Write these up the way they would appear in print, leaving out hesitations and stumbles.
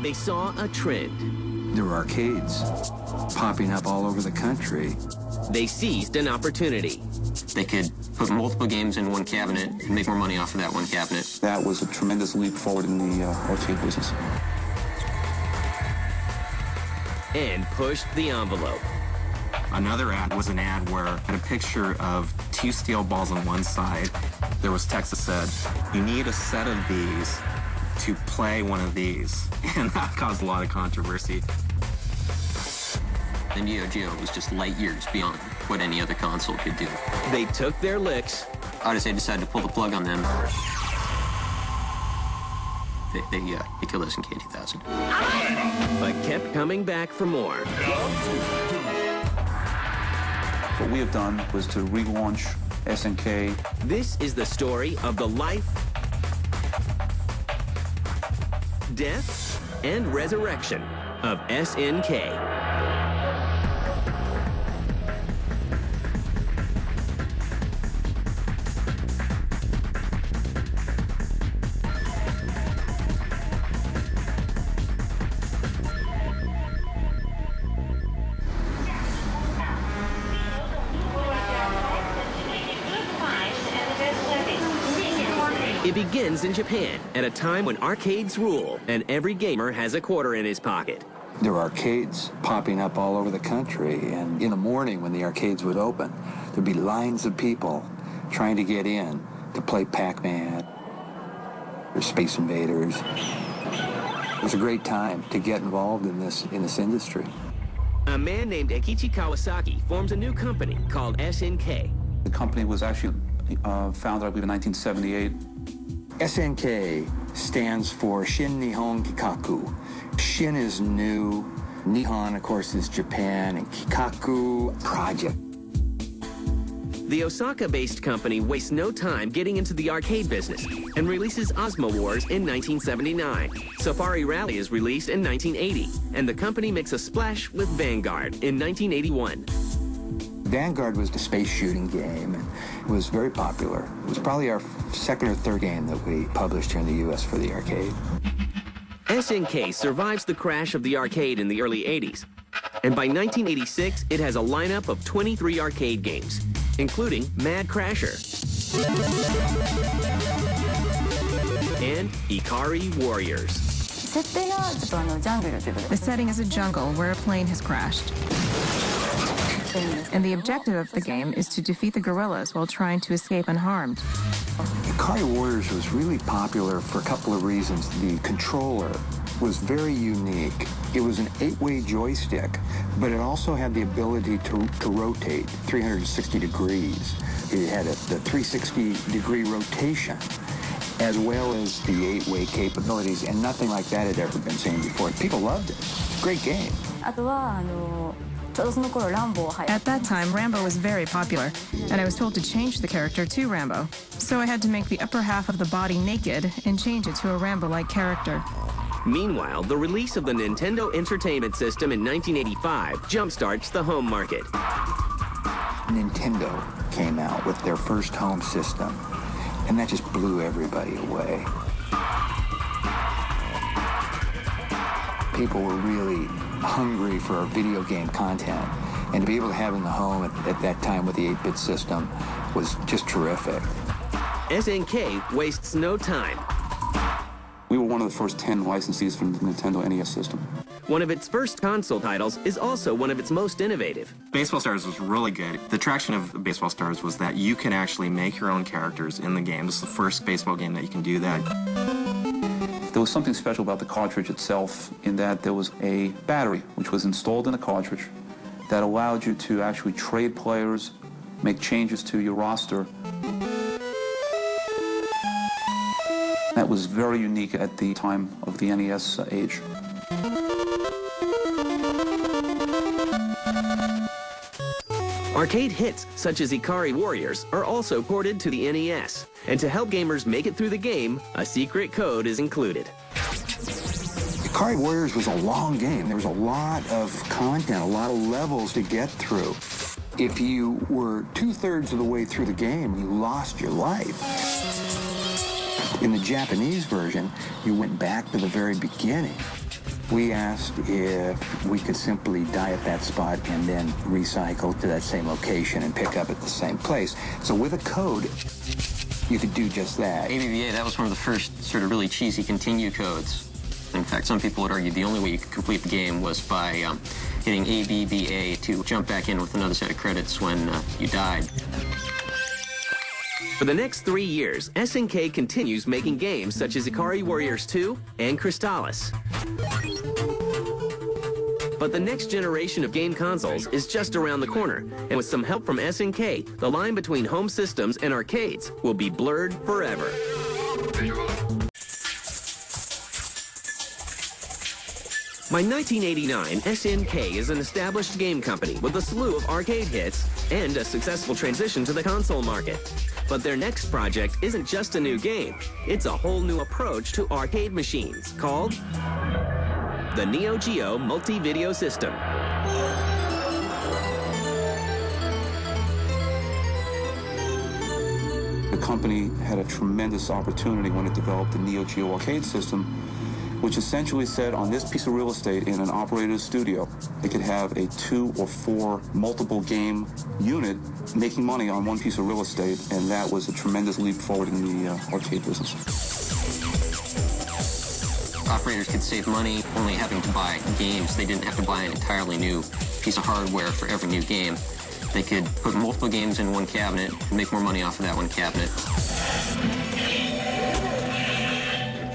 they saw a trend. There were arcades popping up all over the country. They seized an opportunity. They could put multiple games in one cabinet and make more money off of that one cabinet. That was a tremendous leap forward in the arcade business. And pushed the envelope. Another ad was an ad where it had a picture of 2 steel balls on one side. There was text that said, "You need a set of these to play one of these." And that caused a lot of controversy. The Neo Geo was just light years beyond what any other console could do. They took their licks. Odyssey decided to pull the plug on them. They killed SNK in 2000. But kept coming back for more. What we have done was to relaunch SNK. This is the story of the life, death, and resurrection of SNK. It begins in Japan at a time when arcades rule and every gamer has a quarter in his pocket. There were arcades popping up all over the country, and in the morning when the arcades would open, there'd be lines of people trying to get in to play Pac-Man or Space Invaders. It was a great time to get involved in this industry. A man named Eikichi Kawasaki forms a new company called SNK. The company was actually founded, I believe, in 1978. SNK stands for Shin Nihon Kikaku. Shin is new, Nihon, of course, is Japan, and Kikaku, project. The Osaka-based company wastes no time getting into the arcade business and releases Ozma Wars in 1979. Safari Rally is released in 1980, and the company makes a splash with Vanguard in 1981. Vanguard was the space shooting game, and it was very popular. It was probably our second or third game that we published here in the U.S. for the arcade. SNK survives the crash of the arcade in the early 80s, and by 1986, it has a lineup of 23 arcade games, including Mad Crasher and Ikari Warriors. The setting is a jungle where a plane has crashed. And the objective of the game is to defeat the gorillas while trying to escape unharmed. Ikari Warriors was really popular for a couple of reasons. The controller was very unique. It was an 8-way joystick, but it also had the ability to rotate 360 degrees. It had the 360-degree rotation, as well as the 8-way capabilities, and nothing like that had ever been seen before. People loved it. It's a great game. At that time, Rambo was very popular, and I was told to change the character to Rambo. So I had to make the upper half of the body naked and change it to a Rambo-like character. Meanwhile, the release of the Nintendo Entertainment System in 1985 jumpstarts the home market. Nintendo came out with their first home system, and that just blew everybody away. People were really hungry for video game content, and to be able to have it in the home at that time with the 8-bit system was just terrific. SNK wastes no time. We were one of the first 10 licensees for the Nintendo NES system. One of its first console titles is also one of its most innovative. Baseball Stars was really good. The attraction of Baseball Stars was that you can actually make your own characters in the game. This is the first baseball game that you can do that. There was something special about the cartridge itself in that there was a battery which was installed in the cartridge that allowed you to actually trade players, make changes to your roster. That was very unique at the time of the NES age. Arcade hits such as Ikari Warriors are also ported to the NES, and to help gamers make it through the game, a secret code is included. Ikari Warriors was a long game. There was a lot of content, a lot of levels to get through. If you were 2/3 of the way through the game, you lost your life. In the Japanese version, you went back to the very beginning. We asked if we could simply die at that spot and then recycle to that same location and pick up at the same place. So with a code, you could do just that. ABBA, that was one of the first sort of really cheesy continue codes. In fact, some people would argue the only way you could complete the game was by hitting ABBA to jump back in with another set of credits when you died. For the next 3 years, SNK continues making games such as Ikari Warriors 2 and Crystallis. But the next generation of game consoles is just around the corner, and with some help from SNK, the line between home systems and arcades will be blurred forever. By 1989, SNK is an established game company with a slew of arcade hits and a successful transition to the console market. But their next project isn't just a new game, it's a whole new approach to arcade machines called the Neo Geo Multi-Video System. The company had a tremendous opportunity when it developed the Neo Geo arcade system, which essentially said on this piece of real estate in an operator's studio, they could have a 2 or 4 multiple game unit making money on one piece of real estate, and that was a tremendous leap forward in the arcade business. Operators could save money only having to buy games. They didn't have to buy an entirely new piece of hardware for every new game. They could put multiple games in one cabinet and make more money off of that one cabinet.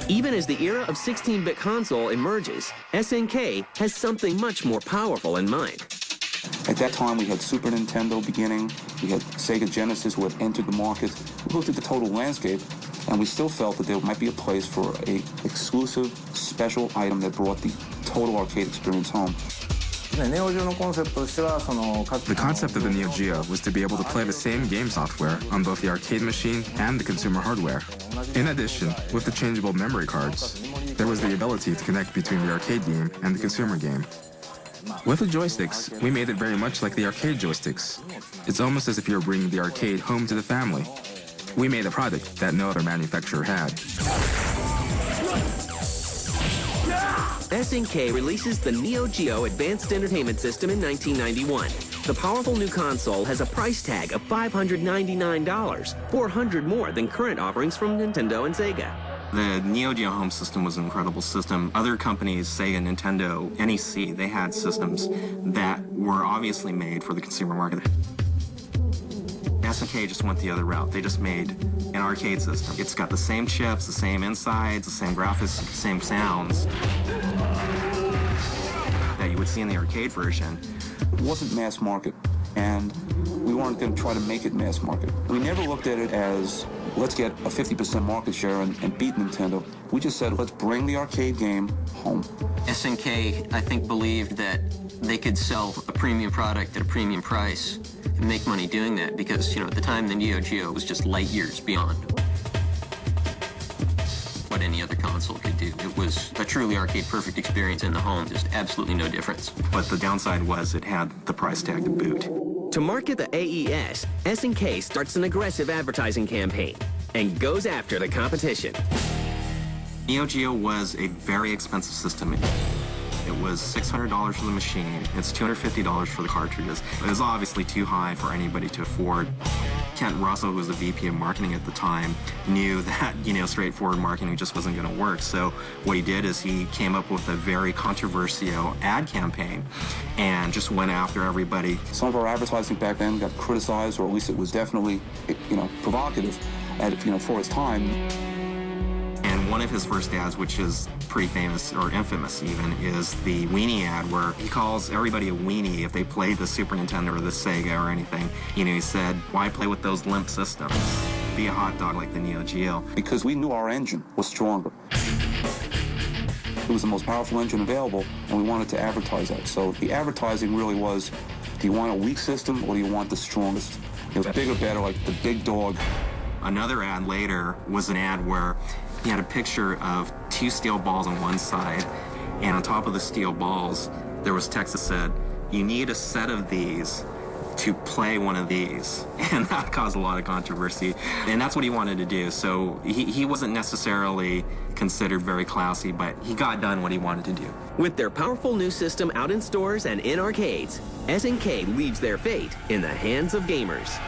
Even as the era of 16-bit console emerges, SNK has something much more powerful in mind. At that time, we had Super Nintendo beginning, we had Sega Genesis who had entered the market. We looked at the total landscape, and we still felt that there might be a place for an exclusive, special item that brought the total arcade experience home. The concept of the Neo Geo was to be able to play the same game software on both the arcade machine and the consumer hardware. In addition, with the changeable memory cards, there was the ability to connect between the arcade game and the consumer game. With the joysticks, we made it very much like the arcade joysticks. It's almost as if you were bringing the arcade home to the family. We made a product that no other manufacturer had. SNK releases the Neo Geo Advanced Entertainment System in 1991. The powerful new console has a price tag of $599, $400 more than current offerings from Nintendo and Sega. The Neo Geo home system was an incredible system. Other companies, Sega, Nintendo, NEC, they had systems that were obviously made for the consumer market. SNK just went the other route. They just made an arcade system. It's got the same chips, the same insides, the same graphics, the same sounds that you would see in the arcade version. It wasn't mass market, and we weren't going to try to make it mass market. We never looked at it as, let's get a 50% market share and beat Nintendo. We just said, let's bring the arcade game home. SNK, I think, believed that they could sell a premium product at a premium price and make money doing that because, at the time, the Neo Geo was just light years beyond what any other console could do. It was a truly arcade-perfect experience in the home, just absolutely no difference. But the downside was it had the price tag to boot. To market the AES, SNK starts an aggressive advertising campaign and goes after the competition. Neo Geo was a very expensive system. It was $600 for the machine. It's $250 for the cartridges. It was obviously too high for anybody to afford. Kent Russell, who was the VP of marketing at the time, knew that, straightforward marketing just wasn't going to work. So what he did is he came up with a very controversial ad campaign and just went after everybody. Some of our advertising back then got criticized, or at least it was definitely, provocative for its time. And one of his first ads, which is pretty famous, or infamous even, is the weenie ad where he calls everybody a weenie if they play the Super Nintendo or the Sega or anything. He said, why play with those limp systems? Be a hot dog like the Neo Geo. Because we knew our engine was stronger. It was the most powerful engine available, and we wanted to advertise that. So the advertising really was, do you want a weak system or do you want the strongest? It was bigger, better, like the big dog. Another ad later was an ad where he had a picture of 2 steel balls on one side, and on top of the steel balls, there was text that said, you need a set of these to play one of these, and that caused a lot of controversy. And that's what he wanted to do. So he wasn't necessarily considered very classy, but he got done what he wanted to do. With their powerful new system out in stores and in arcades, SNK leaves their fate in the hands of gamers.